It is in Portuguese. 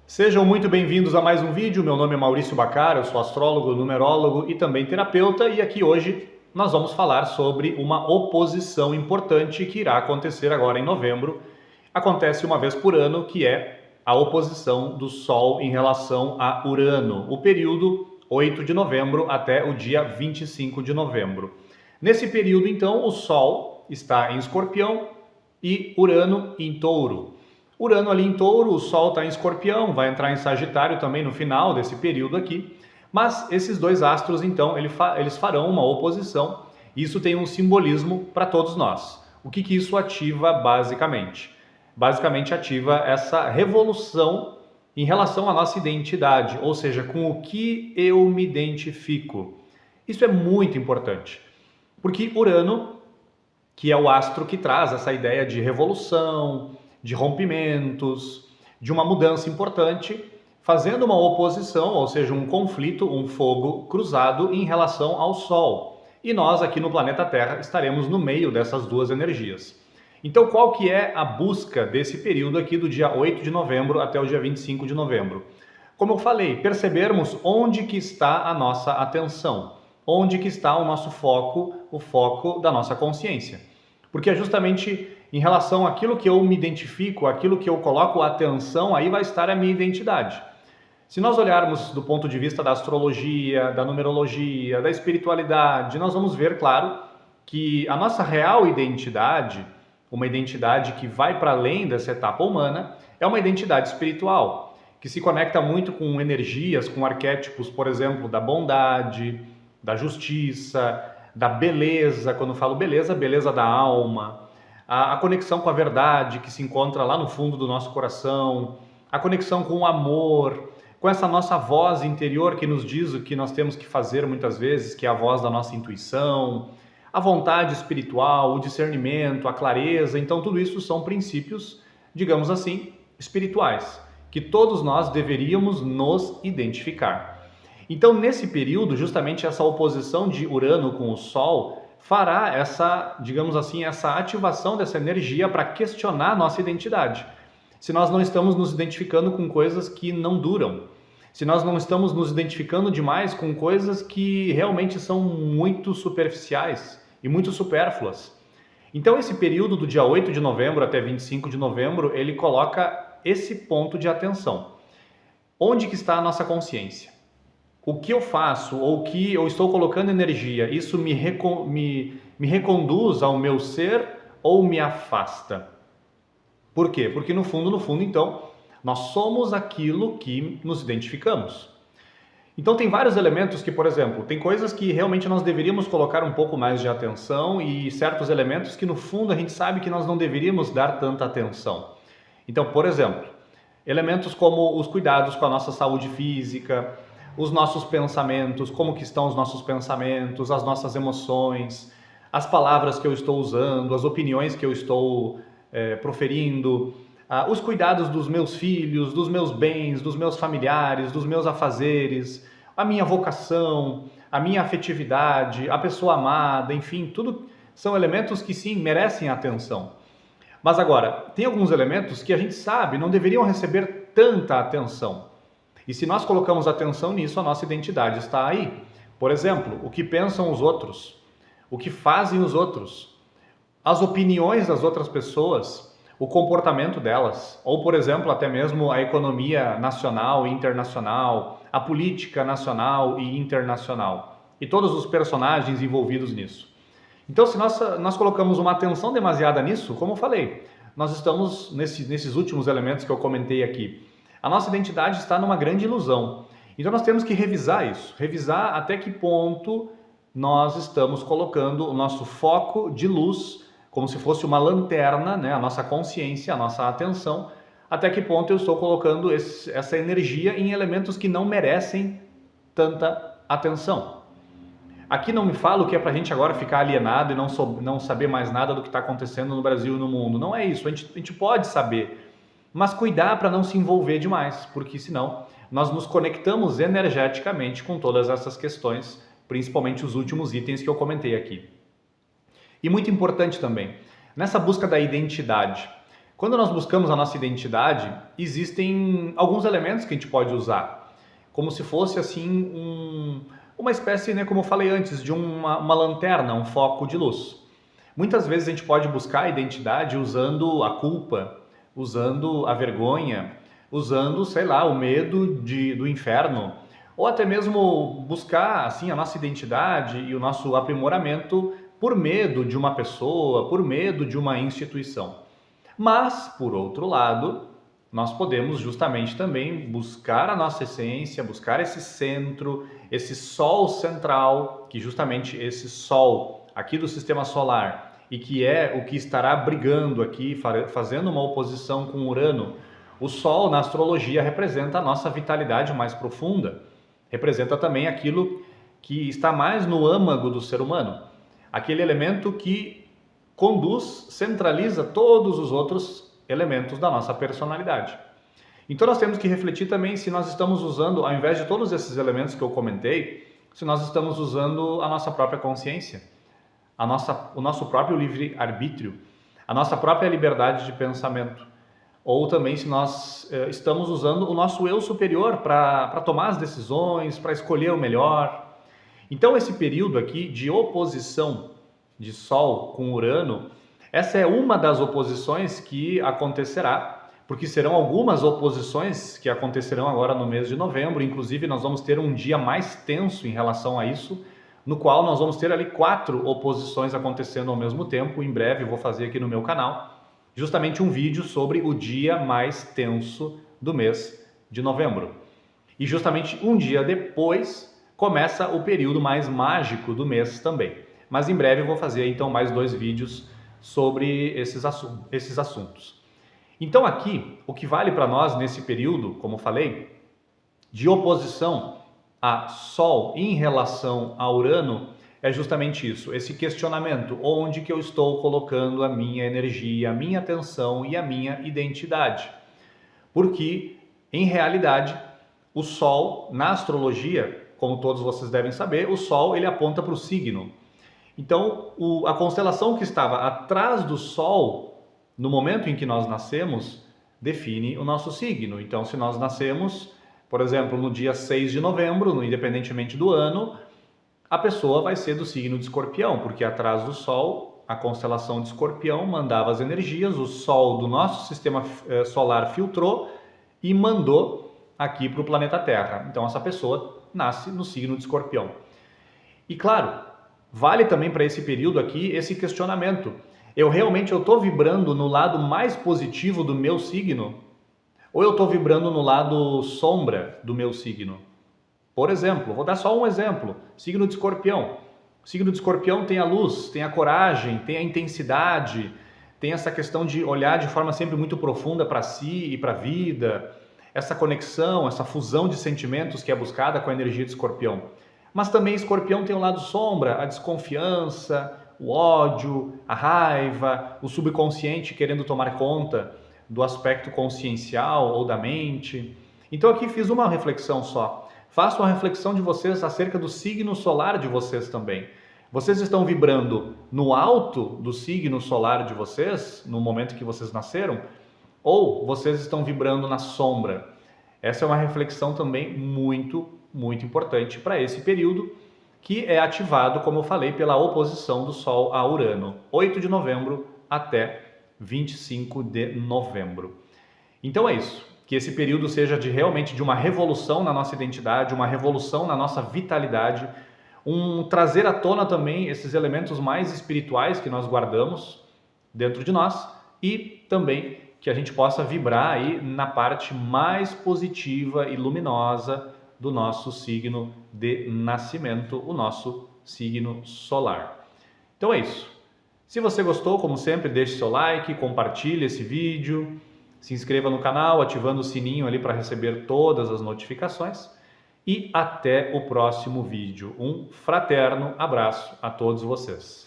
Sejam muito bem-vindos a mais um vídeo. Meu nome é Maurício Bacar, eu sou astrólogo, numerólogo e também terapeuta, e aqui hoje nós vamos falar sobre uma oposição importante que irá acontecer agora em novembro. Acontece uma vez por ano, que é a oposição do Sol em relação a Urano, o período 8 de novembro até o dia 25 de novembro. Nesse período, então, o Sol está em Escorpião e Urano em Touro. Urano ali em Touro, o Sol está em Escorpião, vai entrar em Sagitário também no final desse período aqui, mas esses dois astros, então, eles farão uma oposição, e isso tem um simbolismo para todos nós. O que isso ativa basicamente? Basicamente ativa essa revolução em relação à nossa identidade, ou seja, com o que eu me identifico. Isso é muito importante, porque Urano, que é o astro que traz essa ideia de revolução, de rompimentos, de uma mudança importante, fazendo uma oposição, ou seja, um conflito, um fogo cruzado em relação ao Sol. E nós aqui no planeta Terra estaremos no meio dessas duas energias. Então, qual que é a busca desse período aqui do dia 8 de novembro até o dia 25 de novembro? Como eu falei, percebermos onde que está a nossa atenção, onde que está o nosso foco, o foco da nossa consciência. Porque é justamente em relação àquilo que eu me identifico, aquilo que eu coloco atenção, aí vai estar a minha identidade. Se nós olharmos do ponto de vista da astrologia, da numerologia, da espiritualidade, nós vamos ver, claro, que a nossa real identidade, uma identidade que vai para além dessa etapa humana, é uma identidade espiritual, que se conecta muito com energias, com arquétipos, por exemplo, da bondade, da justiça, da beleza. Quando eu falo beleza, beleza da alma, a conexão com a verdade que se encontra lá no fundo do nosso coração, a conexão com o amor, com essa nossa voz interior que nos diz o que nós temos que fazer muitas vezes, que é a voz da nossa intuição, a vontade espiritual, o discernimento, a clareza. Então tudo isso são princípios, digamos assim, espirituais, que todos nós deveríamos nos identificar. Então nesse período, justamente essa oposição de Urano com o Sol fará essa, digamos assim, essa ativação dessa energia para questionar a nossa identidade. Se nós não estamos nos identificando com coisas que não duram, se nós não estamos nos identificando demais com coisas que realmente são muito superficiais e muito supérfluas. Então esse período do dia 8 de novembro até 25 de novembro, ele coloca esse ponto de atenção. Onde que está a nossa consciência? O que eu faço ou o que eu estou colocando energia, isso me reconduz ao meu ser ou me afasta? Por quê? Porque no fundo, então, nós somos aquilo que nos identificamos. Então tem vários elementos que, por exemplo, tem coisas que realmente nós deveríamos colocar um pouco mais de atenção e certos elementos que no fundo a gente sabe que nós não deveríamos dar tanta atenção. Então, por exemplo, elementos como os cuidados com a nossa saúde física, os nossos pensamentos, como que estão os nossos pensamentos, as nossas emoções, as palavras que eu estou usando, as opiniões que eu estou proferindo, os cuidados dos meus filhos, dos meus bens, dos meus familiares, dos meus afazeres, a minha vocação, a minha afetividade, a pessoa amada, enfim, tudo são elementos que sim, merecem atenção. Mas agora, tem alguns elementos que a gente sabe não deveriam receber tanta atenção. E se nós colocamos atenção nisso, a nossa identidade está aí. Por exemplo, o que pensam os outros, o que fazem os outros, as opiniões das outras pessoas, o comportamento delas, ou, por exemplo, até mesmo a economia nacional e internacional, a política nacional e internacional, e todos os personagens envolvidos nisso. Então, se nós colocamos uma atenção demasiada nisso, como eu falei, nós estamos nesses últimos elementos que eu comentei aqui. A nossa identidade está numa grande ilusão. Então nós temos que revisar isso, revisar até que ponto nós estamos colocando o nosso foco de luz, como se fosse uma lanterna, né? A nossa consciência, a nossa atenção, até que ponto eu estou colocando essa energia em elementos que não merecem tanta atenção. Aqui não me falo que é para a gente agora ficar alienado e não saber mais nada do que está acontecendo no Brasil e no mundo. Não é isso, a gente pode saber, mas cuidar para não se envolver demais, porque senão nós nos conectamos energeticamente com todas essas questões, principalmente os últimos itens que eu comentei aqui. E muito importante também, nessa busca da identidade, Quando nós buscamos a nossa identidade, existem alguns elementos que a gente pode usar, como se fosse assim uma espécie, né, como eu falei antes, de uma lanterna, um foco de luz. Muitas vezes a gente pode buscar a identidade usando a culpa, usando a vergonha, usando, sei lá, o medo do inferno, ou até mesmo buscar assim a nossa identidade e o nosso aprimoramento por medo de uma pessoa, por medo de uma instituição. Mas, por outro lado, nós podemos justamente também buscar a nossa essência, buscar esse centro, esse sol central, que justamente esse sol aqui do sistema solar e que é o que estará brigando aqui, fazendo uma oposição com Urano. O sol na astrologia representa a nossa vitalidade mais profunda, representa também aquilo que está mais no âmago do ser humano, aquele elemento que conduz, centraliza todos os outros elementos da nossa personalidade. Então nós temos que refletir também se nós estamos usando, ao invés de todos esses elementos que eu comentei, se nós estamos usando a nossa própria consciência, o nosso próprio livre-arbítrio, a nossa própria liberdade de pensamento. Ou também se nós estamos usando o nosso eu superior para tomar as decisões, para escolher o melhor. Então esse período aqui de oposição de Sol com Urano, essa é uma das oposições que acontecerá, porque serão algumas oposições que acontecerão agora no mês de novembro, inclusive nós vamos ter um dia mais tenso em relação a isso, no qual nós vamos ter ali 4 oposições acontecendo ao mesmo tempo. Em breve eu vou fazer aqui no meu canal justamente um vídeo sobre o dia mais tenso do mês de novembro. E justamente um dia depois começa o período mais mágico do mês também. Mas em breve eu vou fazer então mais 2 vídeos sobre esses assuntos. Então aqui, o que vale para nós nesse período, como falei, de oposição a Sol em relação a Urano, é justamente isso, esse questionamento, onde que eu estou colocando a minha energia, a minha atenção e a minha identidade. Porque, em realidade, o Sol, na astrologia, como todos vocês devem saber, o Sol ele aponta para o signo. Então, a constelação que estava atrás do Sol, no momento em que nós nascemos, define o nosso signo. Então, se nós nascemos, por exemplo, no dia 6 de novembro, independentemente do ano, a pessoa vai ser do signo de Escorpião, porque atrás do Sol, a constelação de Escorpião mandava as energias, o Sol do nosso sistema solar filtrou e mandou aqui para o planeta Terra. Então, essa pessoa nasce no signo de Escorpião. E claro, vale também para esse período aqui esse questionamento. Eu realmente estou vibrando no lado mais positivo do meu signo? Ou eu estou vibrando no lado sombra do meu signo? Por exemplo, vou dar só um exemplo, signo de Escorpião. O signo de Escorpião tem a luz, tem a coragem, tem a intensidade, tem essa questão de olhar de forma sempre muito profunda para si e para a vida, essa conexão, essa fusão de sentimentos que é buscada com a energia de Escorpião. Mas também Escorpião tem o lado sombra, a desconfiança, o ódio, a raiva, o subconsciente querendo tomar conta do aspecto consciencial ou da mente. Então aqui fiz uma reflexão só. Façam uma reflexão de vocês acerca do signo solar de vocês também. Vocês estão vibrando no alto do signo solar de vocês, no momento que vocês nasceram, ou vocês estão vibrando na sombra? Essa é uma reflexão também muito importante para esse período, que é ativado, como eu falei, pela oposição do Sol a Urano, 8 de novembro até 25 de novembro. Então é isso. Que esse período seja realmente de uma revolução na nossa identidade, uma revolução na nossa vitalidade, trazer à tona também esses elementos mais espirituais que nós guardamos dentro de nós e também que a gente possa vibrar aí na parte mais positiva e luminosa do nosso signo de nascimento, o nosso signo solar. Então é isso. Se você gostou, como sempre, deixe seu like, compartilhe esse vídeo, se inscreva no canal, ativando o sininho ali para receber todas as notificações e até o próximo vídeo. Um fraterno abraço a todos vocês.